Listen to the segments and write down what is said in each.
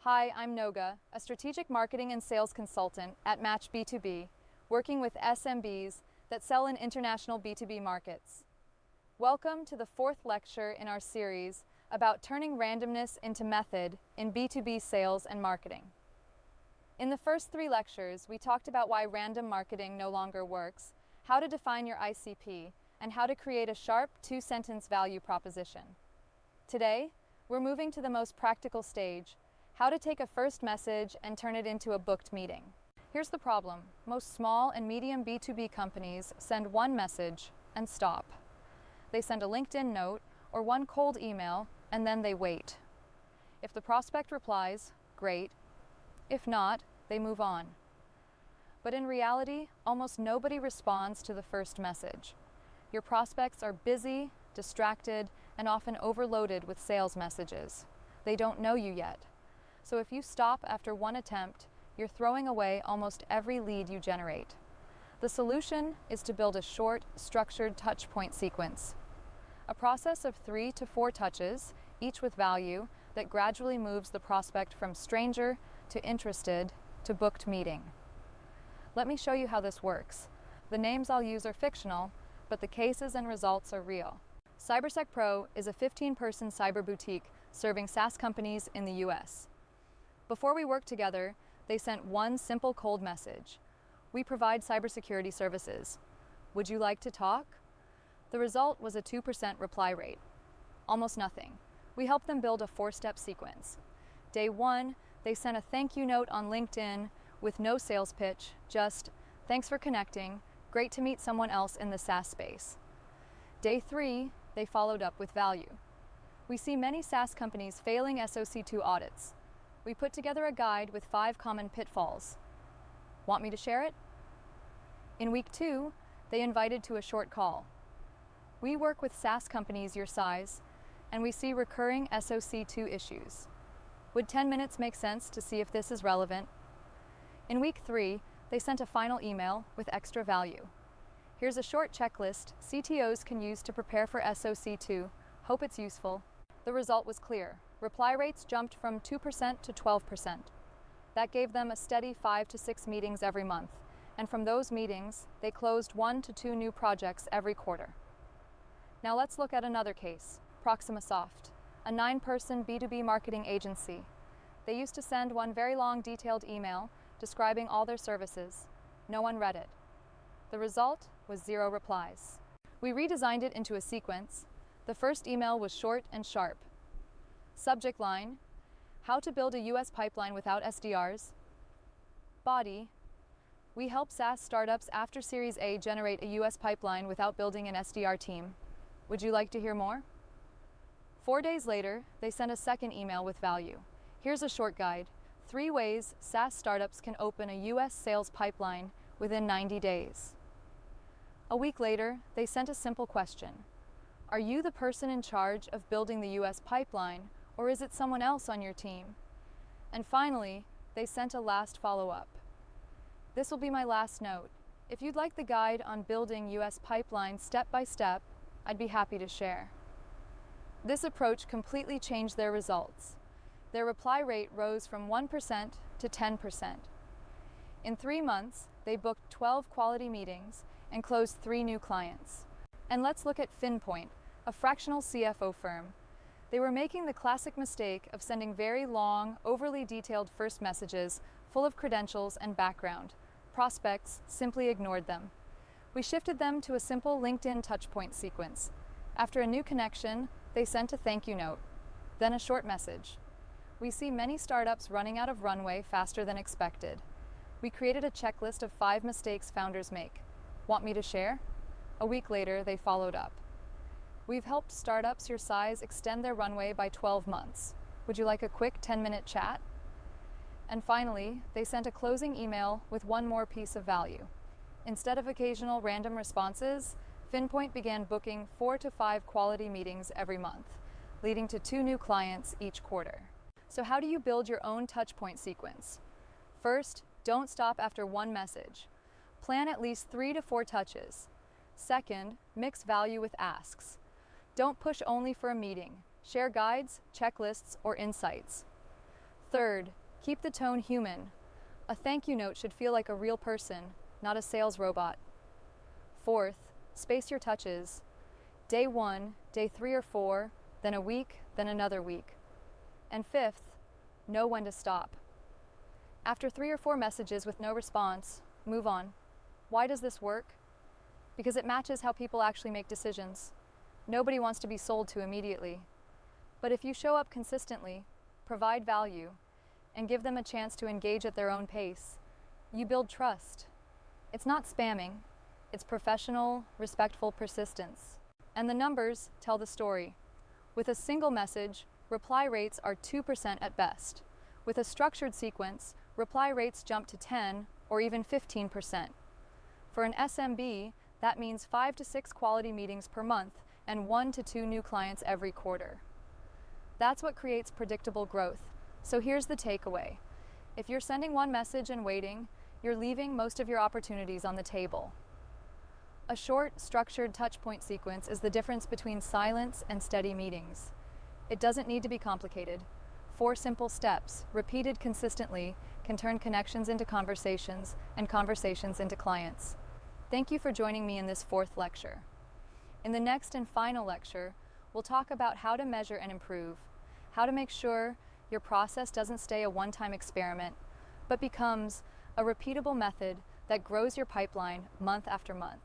Hi, I'm Noga, a strategic marketing and sales consultant at Match B2B, working with SMBs that sell in international B2B markets. Welcome to the fourth lecture in our series about turning randomness into method in B2B sales and marketing. In the first three lectures, we talked about why random marketing no longer works, how to define your ICP, and how to create a sharp two-sentence value proposition. Today, we're moving to the most practical stage, how to take a first message and turn it into a booked meeting. Here's the problem. Most small and medium B2B companies send one message and stop. They send a LinkedIn note or one cold email and then they wait. If the prospect replies, great. If not, they move on. But in reality, almost nobody responds to the first message. Your prospects are busy, distracted, and often overloaded with sales messages. They don't know you yet. So if you stop after one attempt, you're throwing away almost every lead you generate. The solution is to build a short, structured touchpoint sequence. A process of 3 to 4 touches, each with value, that gradually moves the prospect from stranger to interested to booked meeting. Let me show you how this works. The names I'll use are fictional, but the cases and results are real. CyberSec Pro is a 15-person cyber boutique serving SaaS companies in the US. Before we worked together, they sent one simple cold message. We provide cybersecurity services. Would you like to talk? The result was a 2% reply rate. Almost nothing. We helped them build a 4-step sequence. Day 1, they sent a thank you note on LinkedIn with no sales pitch, just, thanks for connecting, great to meet someone else in the SaaS space. Day 3, they followed up with value. We see many SaaS companies failing SOC2 audits. We put together a guide with 5 common pitfalls. Want me to share it? In week 2, they invited to a short call. We work with SaaS companies your size, and we see recurring SOC2 issues. Would 10 minutes make sense to see if this is relevant? In week 3, they sent a final email with extra value. Here's a short checklist CTOs can use to prepare for SOC2. Hope it's useful. The result was clear. Reply rates jumped from 2% to 12%. That gave them a steady 5 to 6 meetings every month, and from those meetings, they closed 1 to 2 new projects every quarter. Now let's look at another case, ProximaSoft, a 9-person B2B marketing agency. They used to send one very long detailed email describing all their services. No one read it. The result was 0 replies. We redesigned it into a sequence. The first email was short and sharp. Subject line, how to build a US pipeline without SDRs. Body, we help SaaS startups after Series A generate a US pipeline without building an SDR team. Would you like to hear more? 4 days later, they sent a second email with value. Here's a short guide. 3 ways SaaS startups can open a US sales pipeline within 90 days. A week later, they sent a simple question. Are you the person in charge of building the US pipeline, or is it someone else on your team? And finally, they sent a last follow-up. This will be my last note. If you'd like the guide on building US pipelines step by step, I'd be happy to share. This approach completely changed their results. Their reply rate rose from 1% to 10%. In 3 months, they booked 12 quality meetings and closed 3 new clients. And let's look at FinPoint, a fractional CFO firm. They were making the classic mistake of sending very long, overly detailed first messages full of credentials and background. Prospects simply ignored them. We shifted them to a simple LinkedIn Touchpoint sequence. After a new connection, they sent a thank you note, then a short message. We see many startups running out of runway faster than expected. We created a checklist of 5 mistakes founders make. Want me to share? A week later, they followed up. We've helped startups your size extend their runway by 12 months. Would you like a quick 10-minute chat? And finally, they sent a closing email with one more piece of value. Instead of occasional random responses, FinPoint began booking 4 to 5 quality meetings every month, leading to 2 new clients each quarter. So how do you build your own touchpoint sequence? First, don't stop after one message. Plan at least 3 to 4 touches. Second, mix value with asks. Don't push only for a meeting. Share guides, checklists, or insights. Third, keep the tone human. A thank you note should feel like a real person, not a sales robot. Fourth, space your touches. Day 1, day 3 or 4, then a week, then another week. And fifth, know when to stop. After 3 or 4 messages with no response, move on. Why does this work? Because it matches how people actually make decisions. Nobody wants to be sold to immediately. But if you show up consistently, provide value, and give them a chance to engage at their own pace, you build trust. It's not spamming. It's professional, respectful persistence. And the numbers tell the story. With a single message, reply rates are 2% at best. With a structured sequence, reply rates jump to 10 or even 15%. For an SMB, that means 5 to 6 quality meetings per month and 1 to 2 new clients every quarter. That's what creates predictable growth. So here's the takeaway. If you're sending one message and waiting, you're leaving most of your opportunities on the table. A short, structured touchpoint sequence is the difference between silence and steady meetings. It doesn't need to be complicated. 4 simple steps, repeated consistently, can turn connections into conversations and conversations into clients. Thank you for joining me in this 4th lecture. In the next and final lecture, we'll talk about how to measure and improve, how to make sure your process doesn't stay a one-time experiment, but becomes a repeatable method that grows your pipeline month after month.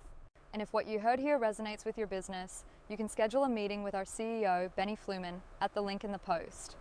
And if what you heard here resonates with your business, you can schedule a meeting with our CEO, Benny Fluman, at the link in the post.